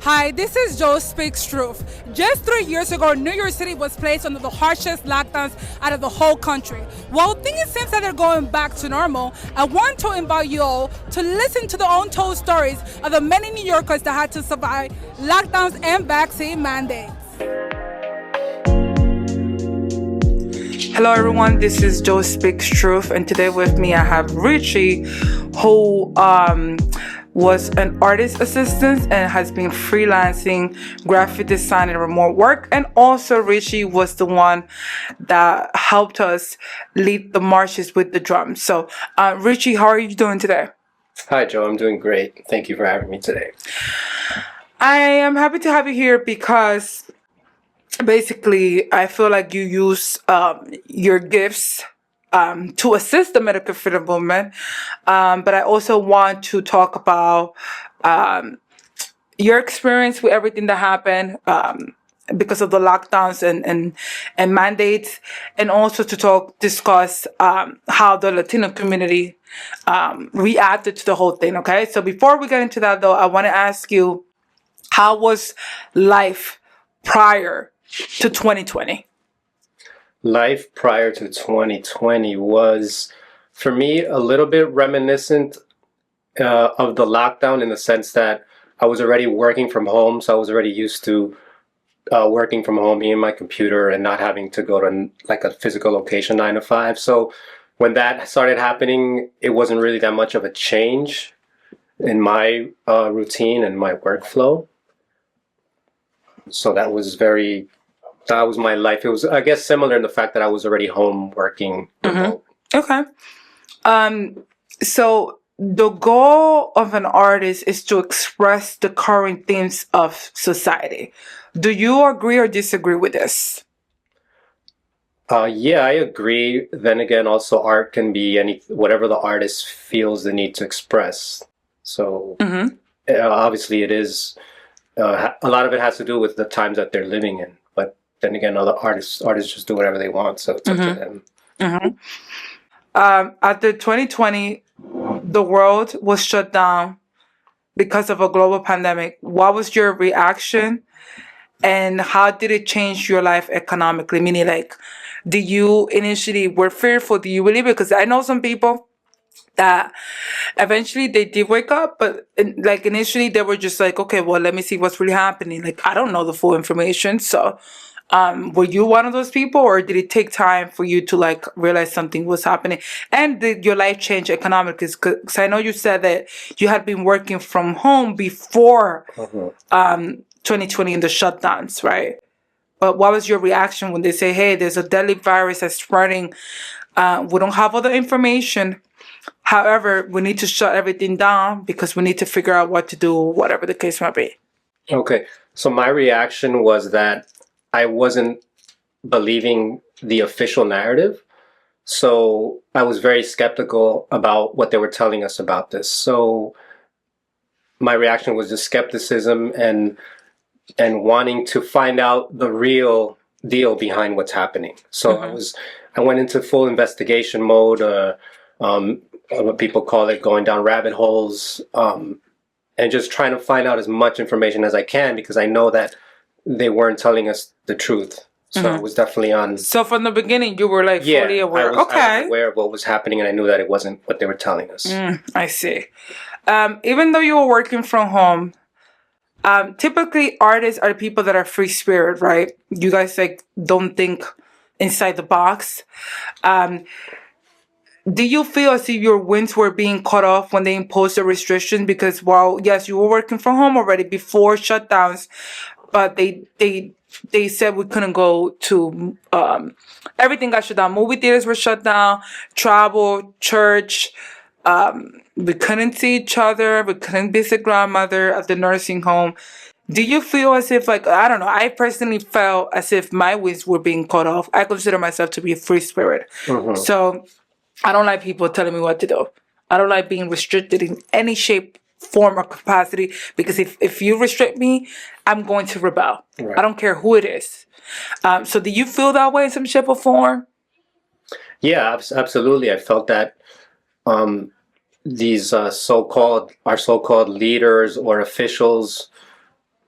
Hi, this is Joe Speaks Truth. Just 3 years ago, New York City was placed under the harshest lockdowns out of the whole country. While things seem that they're going back to normal, I want to invite you all to listen to the untold stories of the many New Yorkers that had to survive lockdowns and vaccine mandates. Hello everyone, this is Joe Speaks Truth, and today with me I have Richie, who was an artist assistant and has been freelancing graphic design and remote work. And also Richie was the one that helped us lead the marches with the drums. So Richie, how are you doing today? Hi Joe, I'm doing great. Thank you for having me today. I am happy to have you here because basically I feel like you use your gifts to assist the medical freedom movement. But I also want to talk about your experience with everything that happened because of the lockdowns and mandates, and also to discuss how the Latino community reacted to the whole thing. Okay, so before we get into that though, I want to ask you, how was life prior to 2020? Life prior to 2020 was, for me, a little bit reminiscent of the lockdown in the sense that I was already working from home, so I was already used to working from home, being my computer, and not having to go to like a physical location 9 to 5. So when that started happening, it wasn't really that much of a change in my routine and my workflow. So that was my life. It was, I guess, similar in the fact that I was already home working remote. Okay. So the goal of an artist is to express the current themes of society. Do you agree or disagree with this? Yeah, I agree. Then again, also art can be whatever the artist feels the need to express. So obviously it is, a lot of it has to do with the times that they're living in. But then again, other artists just do whatever they want, so it's up to them. After 2020, the world was shut down because of a global pandemic. What was your reaction, and how did it change your life economically? Meaning, like, did you initially were fearful? Do you believe it? Because I know some people that eventually they did wake up, but like initially they were just like, okay, well, let me see what's really happening. Like, I don't know the full information. So were you one of those people, or did it take time for you to like realize something was happening? And did your life change economically? Because I know you said that you had been working from home before 2020 and the shutdowns, right? But what was your reaction when they say, hey, there's a deadly virus that's spreading? We don't have all the information. However, we need to shut everything down because we need to figure out what to do, whatever the case might be. Okay, so my reaction was that I wasn't believing the official narrative. So I was very skeptical about what they were telling us about this. So my reaction was just skepticism and wanting to find out the real deal behind what's happening. So I went into full investigation mode, what people call it, going down rabbit holes, and just trying to find out as much information as I can, because I know that they weren't telling us the truth. So I was definitely on. So from the beginning, you were like fully aware. I was aware of what was happening, and I knew that it wasn't what they were telling us. I see. Even though you were working from home, typically artists are people that are free spirit, right? You guys like don't think inside the box. Do you feel as if your wins were being cut off when they imposed the restriction? Because while yes, you were working from home already before shutdowns, but they said we couldn't go to everything got shut down. Movie theaters were shut down, travel, church. We couldn't see each other. We couldn't visit grandmother at the nursing home. Do you feel as if, like, I don't know, I personally felt as if my wings were being cut off. I consider myself to be a free spirit. So I don't like people telling me what to do. I don't like being restricted in any shape, form, or capacity, because if you restrict me, I'm going to rebel. Right. I don't care who it is. So do you feel that way in some shape or form? Yeah, absolutely. I felt that these so-called leaders or officials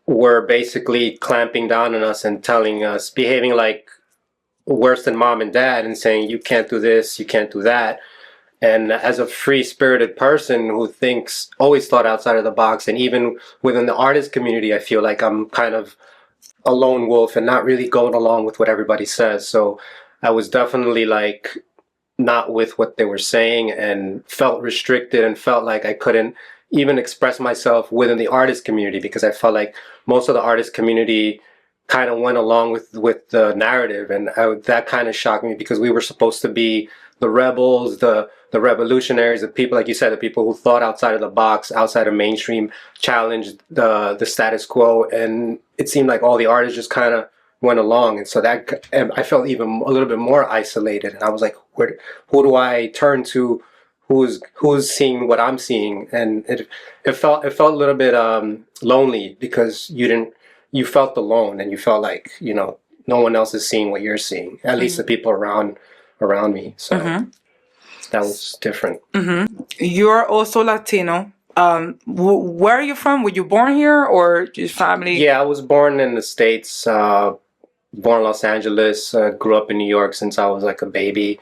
were basically clamping down on us and telling us, behaving like worse than mom and dad, and saying, you can't do this, you can't do that. And as a free-spirited person who always thought outside of the box, and even within the artist community, I feel like I'm kind of a lone wolf and not really going along with what everybody says. So I was definitely like not with what they were saying, and felt restricted, and felt like I couldn't even express myself within the artist community, because I felt like most of the artist community kind of went along with the narrative, and that kind of shocked me, because we were supposed to be the rebels, the revolutionaries, the people, like you said, the people who thought outside of the box, outside of mainstream, challenged the status quo, and it seemed like all the artists just kind of went along, and so that I felt even a little bit more isolated, and I was like, who do I turn to? Who's seeing what I'm seeing? And it felt a little bit lonely, because you felt alone, and you felt like, no one else is seeing what you're seeing, at least the people around me. So that was different. You're also Latino. Where are you from? Were you born here, or your family? Yeah, I was born in the States, born in Los Angeles, grew up in New York since I was like a baby.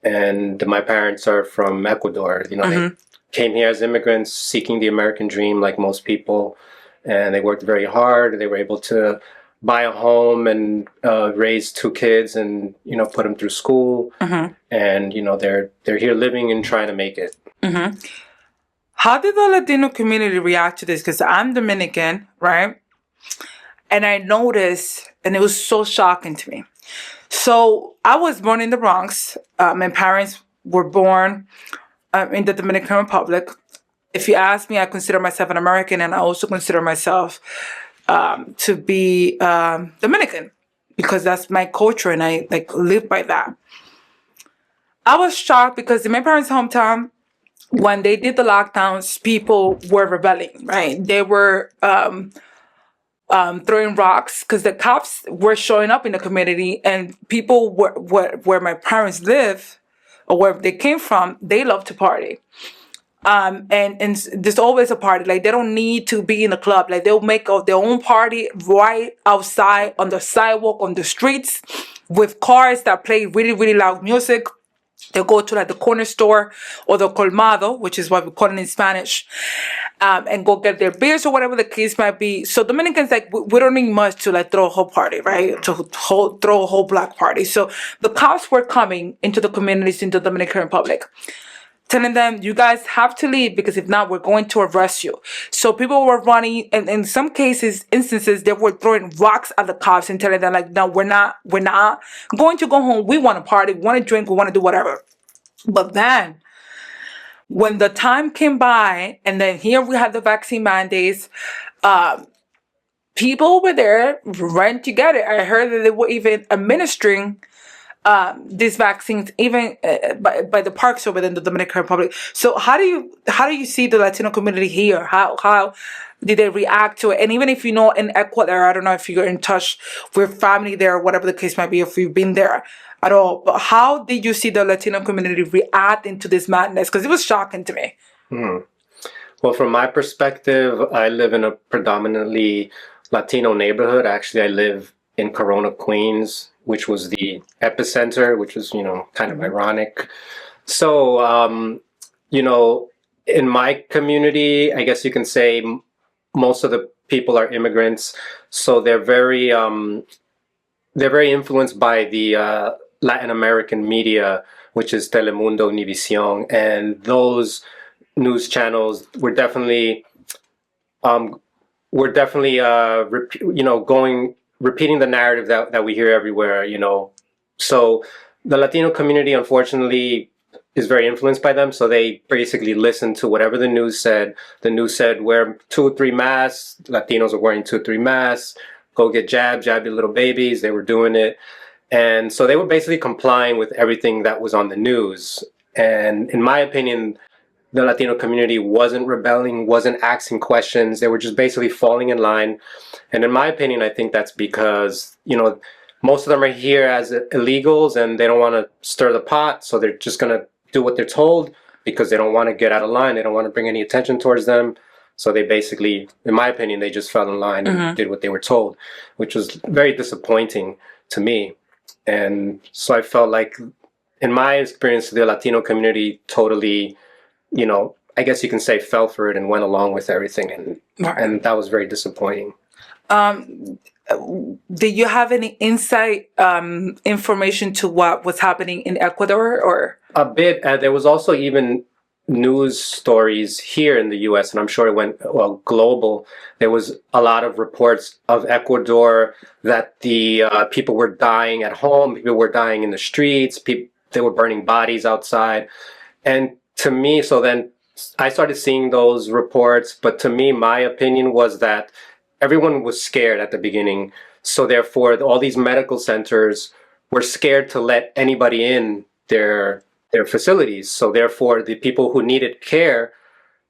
And my parents are from Ecuador. They came here as immigrants seeking the American dream, like most people. And they worked very hard. They were able to buy a home and raise 2 kids, and put them through school. And they're here living and trying to make it. How did the Latino community react to this? Because I'm Dominican, right? And I noticed, and it was so shocking to me. So I was born in the Bronx. My parents were born in the Dominican Republic. If you ask me, I consider myself an American, and I also consider myself to be Dominican, because that's my culture, and I live by that. I was shocked because in my parents' hometown, when they did the lockdowns, people were rebelling, right? They were throwing rocks because the cops were showing up in the community, and people where my parents live, or where they came from, they love to party. And there's always a party. Like, they don't need to be in a club. Like, they'll make their own party right outside on the sidewalk, on the streets, with cars that play really, really loud music. They'll go to like the corner store or the colmado, which is what we call it in Spanish, and go get their beers or whatever the case might be. So Dominicans, like, we don't need much to like throw a whole party, right? To throw a whole black party. So the cops were coming into the communities in the Dominican Republic, telling them, you guys have to leave, because if not, we're going to arrest you. So people were running, and in some instances, they were throwing rocks at the cops and telling them, like, no, we're not going to go home. We want to party, we want to drink, we want to do whatever. But then, when the time came by, and then here we had the vaccine mandates, people were there ran to get it. I heard that they were even administering these vaccines even by the parks over in the Dominican Republic. So how do you see the Latino community here? How did they react to it? And even if in Ecuador, I don't know if you're in touch with family there, or whatever the case might be, if you've been there at all. But how did you see the Latino community reacting to this madness? Because it was shocking to me. Well, from my perspective, I live in a predominantly Latino neighborhood. Actually, I live in Corona, Queens, which was the epicenter, which was, kind of ironic. So, in my community, I guess you can say most of the people are immigrants. So they're very influenced by the Latin American media, which is Telemundo, Univision, and those news channels were definitely, repeating the narrative that we hear everywhere, So the Latino community, unfortunately, is very influenced by them. So they basically listen to whatever the news said. The news said, wear 2 or 3 masks. Latinos are wearing 2 or 3 masks. Go get jab your little babies. They were doing it. And so they were basically complying with everything that was on the news. And in my opinion, the Latino community wasn't rebelling, wasn't asking questions. They were just basically falling in line. And in my opinion, I think that's because, most of them are here as illegals, and they don't want to stir the pot. So they're just going to do what they're told, because they don't want to get out of line. They don't want to bring any attention towards them. So they basically, in my opinion, they just fell in line and did what they were told, which was very disappointing to me. And so I felt like, in my experience, the Latino community totally, I guess you can say, fell for it and went along with everything, and that was very disappointing. Did you have any insight information to what was happening in Ecuador, or a bit? There was also even news stories here in the U.S., and I'm sure it went global. There was a lot of reports of Ecuador that the people were dying at home, people were dying in the streets, they were burning bodies outside, and to me, so then I started seeing those reports. But to me, my opinion was that everyone was scared at the beginning, so therefore all these medical centers were scared to let anybody in their facilities. So therefore the people who needed care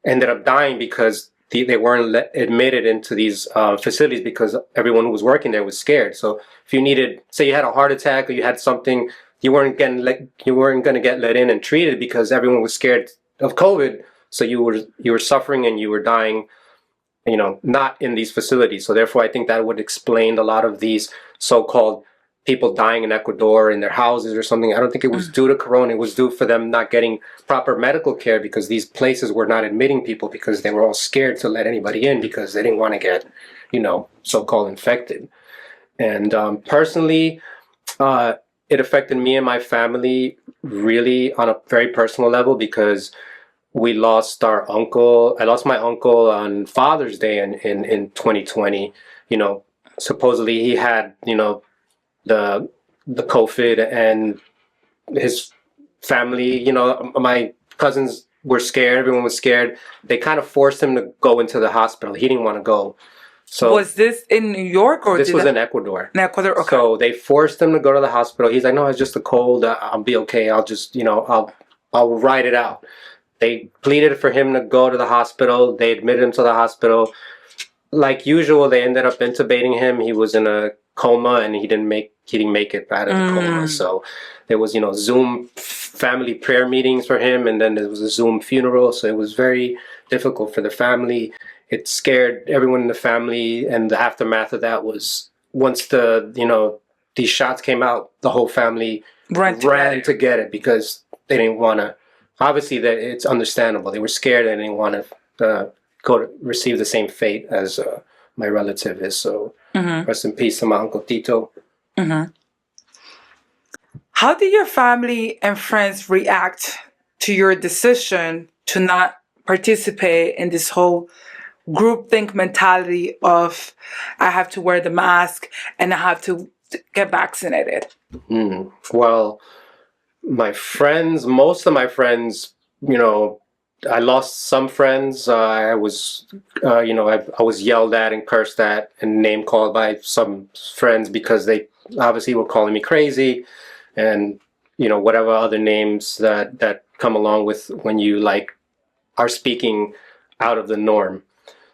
ended up dying because they weren't admitted into these facilities, because everyone who was working there was scared. So if you needed, say you had a heart attack or you had something, you weren't going to get let in and treated because everyone was scared of COVID. So you were suffering and you were dying, not in these facilities. So therefore, I think that would explain a lot of these so-called people dying in Ecuador in their houses or something. I don't think it was due to Corona. It was due for them not getting proper medical care, because these places were not admitting people because they were all scared to let anybody in because they didn't want to get, so-called infected. And personally, it affected me and my family really on a very personal level, because we lost our uncle. I lost my uncle on Father's Day in 2020. Supposedly he had, the COVID, and his family, my cousins were scared. Everyone was scared. They kind of forced him to go into the hospital. He didn't want to go. So was this in New York, or this was in Ecuador? In Ecuador, okay. So they forced him to go to the hospital. He's like, no, it's just a cold. I'll be okay. I'll just, I'll ride it out. They pleaded for him to go to the hospital. They admitted him to the hospital. Like usual, they ended up intubating him. He was in a coma, and he didn't make it out of the coma. So there was, Zoom family prayer meetings for him, and then there was a Zoom funeral. So it was very difficult for the family. It scared everyone in the family, and the aftermath of that was, once these shots came out, the whole family ran to get it, because they didn't want to. Obviously, it's understandable. They were scared and they didn't want to go to receive the same fate as my relative is. So rest in peace to my Uncle Tito. How did your family and friends react to your decision to not participate in this whole groupthink mentality of, I have to wear the mask and I have to get vaccinated? Well, most of my friends, I lost some friends. I was yelled at and cursed at and name called by some friends because they obviously were calling me crazy, and whatever other names that come along with when you are speaking out of the norm.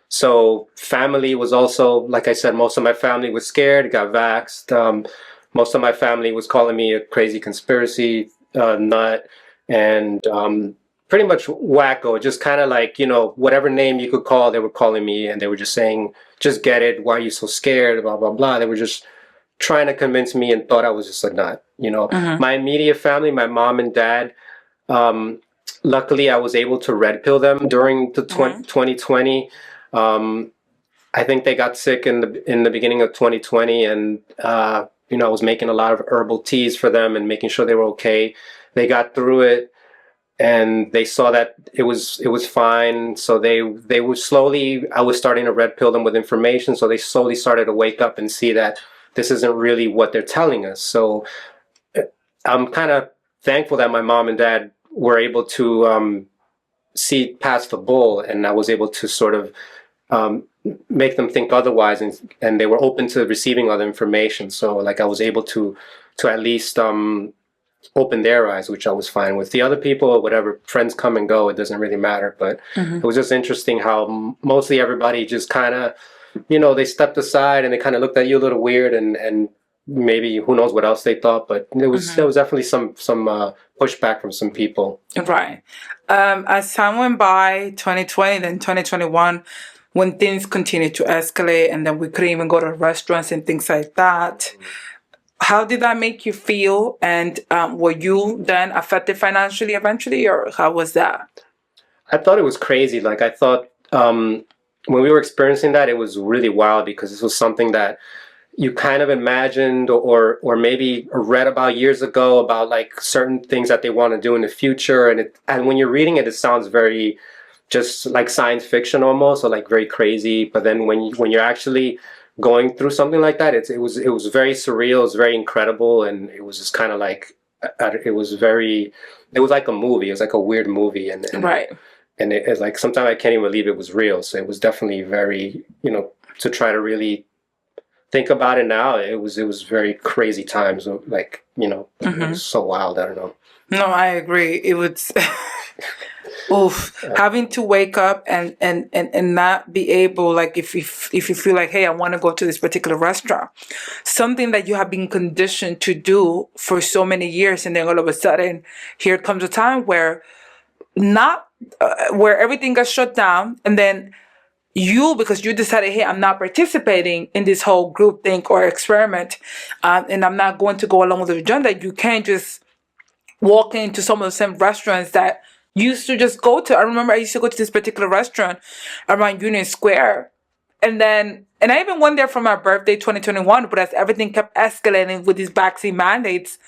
So family was also, like I said, most of my family was scared, got vaxxed. Most of my family was calling me a crazy conspiracy nut, and pretty much wacko. Just kind of whatever name you could call, they were calling me, and they were just saying, just get it. Why are you so scared? Blah, blah, blah. They were just trying to convince me and thought I was just a nut. My immediate family, my mom and dad, luckily I was able to red pill them during the 2020. I think they got sick in the beginning of 2020, and I was making a lot of herbal teas for them and making sure they were okay. They got through it, and they saw that it was fine. So they were slowly. I was starting to red pill them with information, so they slowly started to wake up and see that this isn't really what they're telling us. So I'm kind of thankful that my mom and dad were able to see past the bull, and I was able to sort of make them think otherwise, and they were open to receiving other information. So I was able to at least open their eyes, which I was fine with. The other people or whatever, friends come and go, it doesn't really matter. But it was just interesting how mostly everybody just kind of, they stepped aside and they kind of looked at you a little weird, and maybe who knows what else they thought, but there was definitely some pushback from some people. Right. As time went by, 2020, then 2021, when things continued to escalate and then we couldn't even go to restaurants and things like that, how did that make you feel? And were you then affected financially eventually, or how was that? I thought it was crazy. Like I thought when we were experiencing that, it was really wild because this was something that you kind of imagined or maybe read about years ago about like certain things that they want to do in the future, and when you're reading it, it sounds very just like science fiction almost, or like very crazy. But then when you're actually going through something like that, it was very surreal, it was very incredible, and it was just kind of like it was like a movie. It was like a weird movie, Right. and it's like sometimes I can't even believe it was real. So it was definitely very, to try to really think about it now, it was very crazy times. Like, it was so wild. I don't know. No, I agree. It was oof, having to wake up and not be able, like if you feel like, hey, I want to go to this particular restaurant, something that you have been conditioned to do for so many years, and then all of a sudden, here comes a time where not where everything got shut down, and then because you decided, hey, I'm not participating in this whole group think or experiment, and I'm not going to go along with the agenda. You can't just walk into some of the same restaurants that you used to just go to. I remember I used to go to this particular restaurant around Union Square, and I even went there for my birthday, 2021. But as everything kept escalating with these vaccine mandates,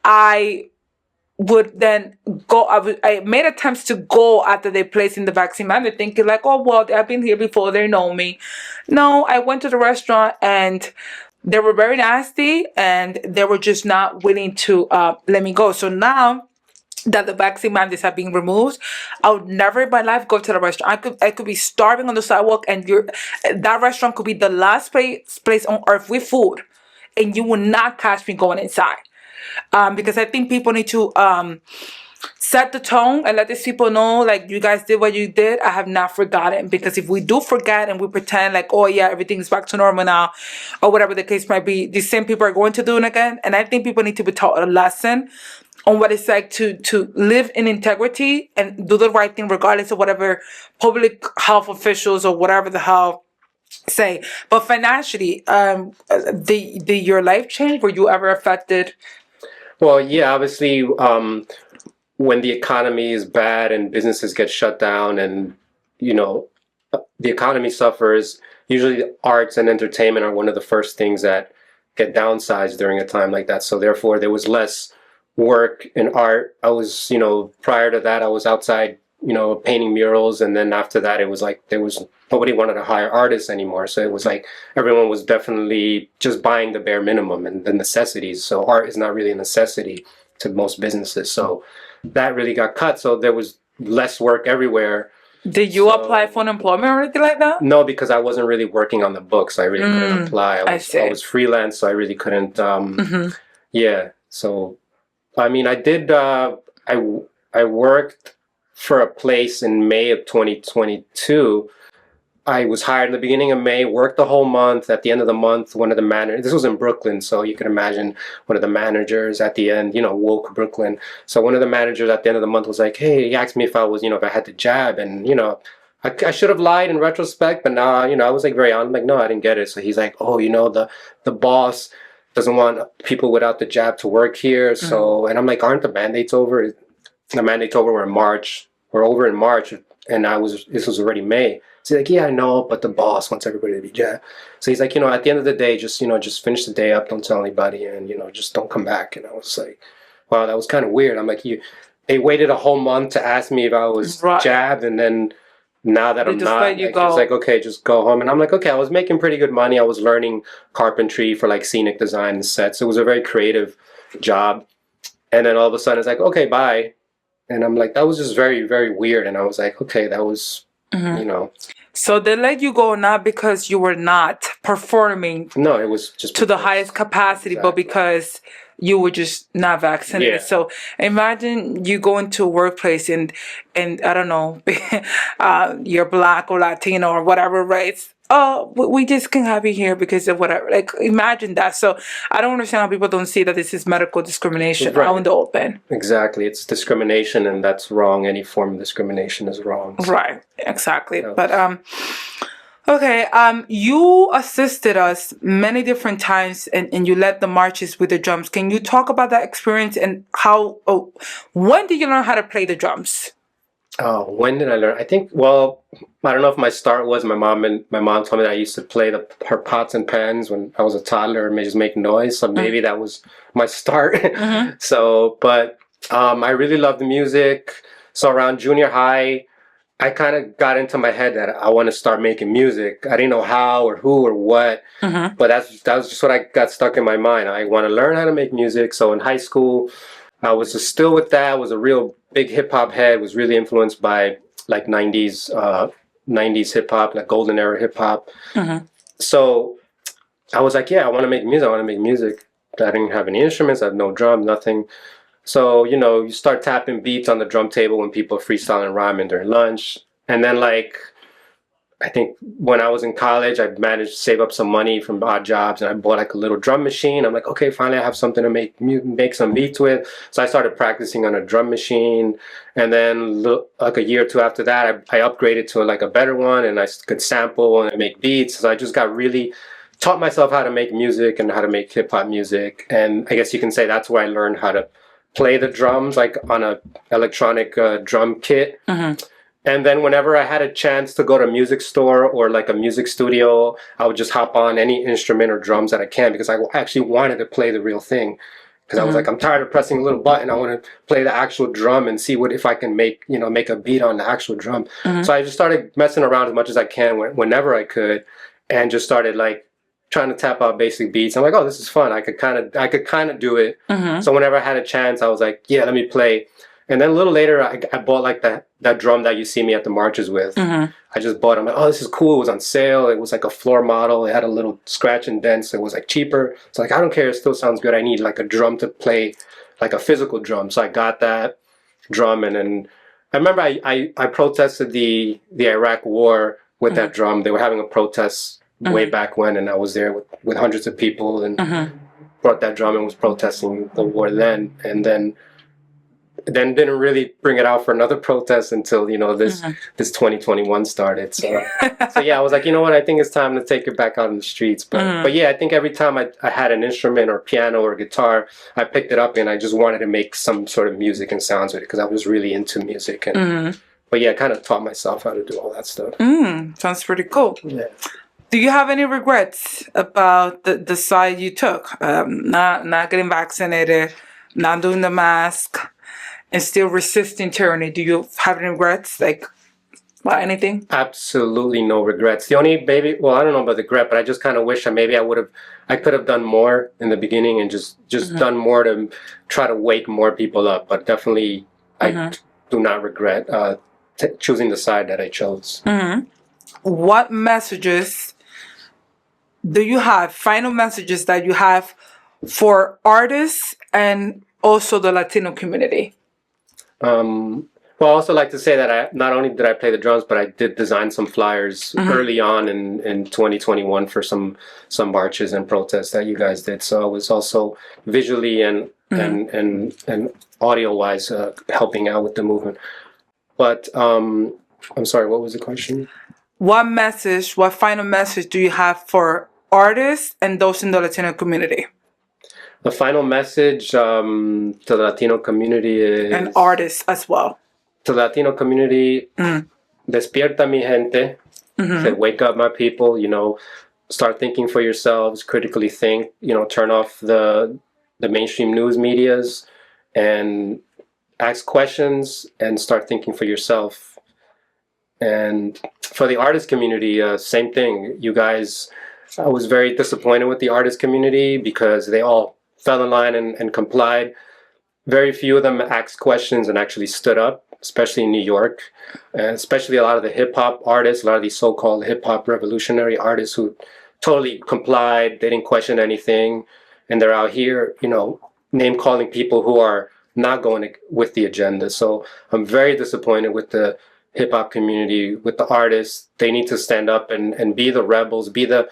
I would then go. I made attempts to go after they placed in the vaccine mandate, thinking like, oh well, I've been here before, they know me. No, I went to the restaurant and they were very nasty, and they were just not willing to let me go. So now that the vaccine mandates have been removed, I would never in my life go to the restaurant. I could be starving on the sidewalk, and that restaurant could be the last place on earth with food, and you will not catch me going inside. Because I think people need to set the tone and let these people know, like, you guys did what you did. I have not forgotten. Because if we do forget and we pretend like, oh yeah, everything's back to normal now, or whatever the case might be, these same people are going to do it again. And I think people need to be taught a lesson on what it's like to live in integrity and do the right thing regardless of whatever public health officials or whatever the hell say. But financially, did your life change? Were you ever affected? Well, yeah, obviously, when the economy is bad and businesses get shut down and, the economy suffers, usually arts and entertainment are one of the first things that get downsized during a time like that. So therefore, there was less work in art. I was, prior to that, I was outside, painting murals. And then after that, it was like nobody wanted to hire artists anymore. So it was like everyone was definitely just buying the bare minimum and the necessities. So art is not really a necessity to most businesses. So that really got cut. So there was less work everywhere. Did you apply for unemployment or anything like that? No, because I wasn't really working on the books. I really couldn't apply. I was freelance, so I really couldn't. Yeah. So, I mean, I did. I worked for a place in May of 2022. I was hired in the beginning of May, worked the whole month. At the end of the month, one of the managers, this was in Brooklyn, so you can imagine one of the managers at the end, woke Brooklyn. So one of the managers at the end of the month was like, hey, he asked me if I was, if I had the jab. And, I should have lied in retrospect, but now, I was like very honest, like, no, I didn't get it. So he's like, oh, the boss doesn't want people without the jab to work here. So, and I'm like, aren't the mandates over? The mandates over in March. We're over in March, and this was already May. So he's like, yeah, I know, but the boss wants everybody to be jabbed. So he's like, at the end of the day, just finish the day up, don't tell anybody, and, just don't come back. And I was like, wow, that was kind of weird. I'm like, they waited a whole month to ask me if I was jabbed, and then now that I'm not, it's like, okay, just go home. And I'm like, okay, I was making pretty good money. I was learning carpentry for like scenic design and sets. It was a very creative job. And then all of a sudden it's like, okay, bye. And I'm like, that was just very, very weird. And I was like, okay, that was, So they let you go not because you were not performing. No, it was just to the highest capacity, but because you were just not vaccinated. Yeah. So imagine you go into a workplace and I don't know, you're Black or Latino or whatever race, oh, we just can have you here because of whatever. Like, imagine that. So I don't understand how people don't see that this is medical discrimination out in the open. Exactly. It's discrimination, and that's wrong. Any form of discrimination is wrong. So. Right. Exactly. Yeah. But okay, you assisted us many different times and you led the marches with the drums. Can you talk about that experience and when did you learn how to play the drums? Oh, when did I learn? I think, well, I don't know if my start was my mom told me that I used to play her pots and pans when I was a toddler and just make noise. So maybe that was my start. Mm-hmm. So, but I really loved the music. So around junior high, I kind of got into my head that I want to start making music. I didn't know how or who or what, but that was just what I got stuck in my mind. I want to learn how to make music. So in high school, I was just still with that. I was a real big hip hop head. Was really influenced by like 90s hip hop, like golden era hip hop. So I was like, yeah, I want to make music. I want to make music. I didn't have any instruments. I had no drums, nothing. So, you know, you start tapping beats on the drum table when people are freestyling rhyming during lunch. And then, like, I think when I was in college, I managed to save up some money from odd jobs, and I bought like a little drum machine. I'm like, okay, finally I have something to make some beats with. So I started practicing on a drum machine. And then like a year or two after that, I upgraded to like a better one, and I could sample and make beats. So I just taught myself how to make music and how to make hip hop music. And I guess you can say that's where I learned how to play the drums, like on a electronic drum kit. And then whenever I had a chance to go to a music store or like a music studio, I would just hop on any instrument or drums that I can, because I actually wanted to play the real thing. Because I was like, I'm tired of pressing a little button. I want to play the actual drum and see if I can make a beat on the actual drum. So I just started messing around as much as I can whenever I could, and just started like trying to tap out basic beats. I'm like, oh, this is fun. I could kind of do it. So whenever I had a chance, I was like, yeah, let me play. And then a little later, I bought like that drum that you see me at the marches with. I just bought it. I'm like, oh, this is cool. It was on sale. It was like a floor model. It had a little scratch and dent, so it was like cheaper. So like, I don't care. It still sounds good. I need like a drum to play, like a physical drum. So I got that drum, and then I remember I protested the Iraq War with that drum. They were having a protest way back when, and I was there with hundreds of people and brought that drum and was protesting the war then. And then didn't really bring it out for another protest until this 2021 started. So yeah, I was like, you know what, I think it's time to take it back out in the streets. But yeah, I think every time I had an instrument or piano or guitar, I picked it up and I just wanted to make some sort of music and sounds with it, because I was really into music. And but yeah, I kind of taught myself how to do all that stuff. Sounds pretty cool. Yeah. Do you have any regrets about the side you took? Not getting vaccinated, not doing the mask, and still resisting tyranny. Do you have any regrets, like, about anything? Absolutely no regrets. The only I don't know about the regret, but I just kind of wish that I could have done more in the beginning and just done more to try to wake more people up. But definitely, I do not regret choosing the side that I chose. What messages do you have, final messages that you have for artists and also the Latino community? Well, I also like to say that not only did I play the drums, but I did design some flyers early on in 2021 for some marches and protests that you guys did. So I was also visually and audio wise helping out with the movement. But I'm sorry, what was the question? What final message do you have for artists and those in the Latino community? The final message to the Latino community is... And artists as well. To the Latino community, despierta mi gente. Say, wake up, my people. Start thinking for yourselves, critically think. Turn off the mainstream news medias and ask questions and start thinking for yourself. And for the artist community, same thing. You guys, I was very disappointed with the artist community because they all fell in line and complied. Very few of them asked questions and actually stood up, especially in New York, and especially a lot of the hip hop artists, a lot of these so-called hip hop revolutionary artists who totally complied. They didn't question anything, and they're out here, name calling people who are not going with the agenda. So I'm very disappointed with the hip hop community, with the artists. They need to stand up and be the rebels, be the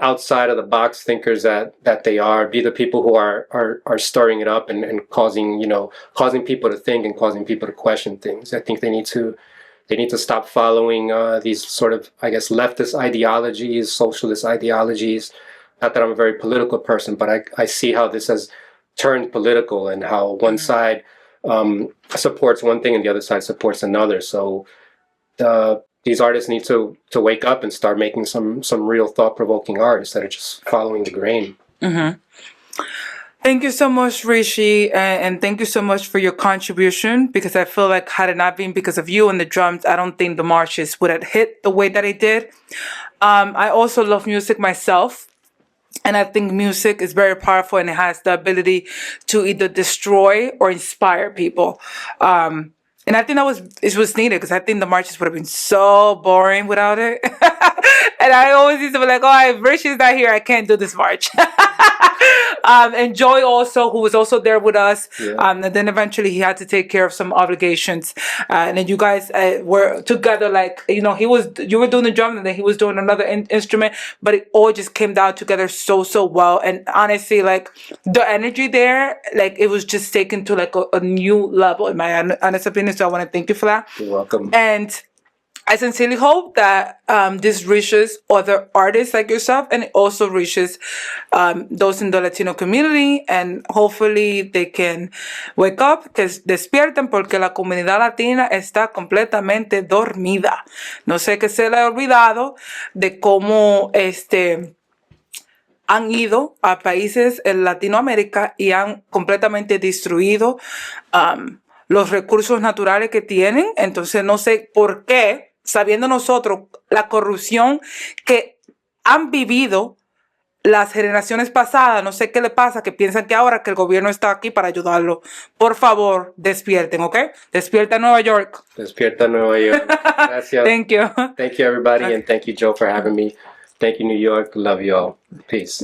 outside of the box thinkers that they are, be the people who are stirring it up and causing people to think and causing people to question things. I think they need to stop following these sort of, I guess, leftist ideologies, socialist ideologies. Not that I'm a very political person, but I see how this has turned political and how one side supports one thing and the other side supports another. So these artists need to wake up and start making some real thought-provoking art instead of just following the grain. Thank you so much, Richie, and thank you so much for your contribution, because I feel like had it not been because of you and the drums, I don't think the marches would have hit the way that it did. I also love music myself, and I think music is very powerful and it has the ability to either destroy or inspire people. And I think it was needed, because I think the marches would have been so boring without it. And I always used to be like, oh, if Richie's not here, I can't do this march. And Joy also, who was also there with us. Yeah. And then eventually he had to take care of some obligations. And then you guys were together, like, you were doing the drum and then he was doing another instrument, but it all just came down together so well. And honestly, like, the energy there, like, it was just taken to like a new level, in my honest opinion. So I want to thank you for that. You're welcome. And I sincerely hope that this reaches other artists like yourself, and it also reaches those in the Latino community, and hopefully they can wake up, que despierten, porque la comunidad latina está completamente dormida. No sé qué se le ha olvidado de cómo han ido a países en Latinoamérica y han completamente destruido los recursos naturales que tienen. Entonces no sé por qué, sabiendo nosotros la corrupción que han vivido las generaciones pasadas, no sé qué le pasa, que piensan que ahora que el gobierno está aquí para ayudarlo. Por favor, despierten, ¿ok? Despierta Nueva York. Despierta Nueva York. Gracias. Thank you. Thank you, everybody, and thank you, Joe, for having me. Thank you, New York. Love you all. Peace.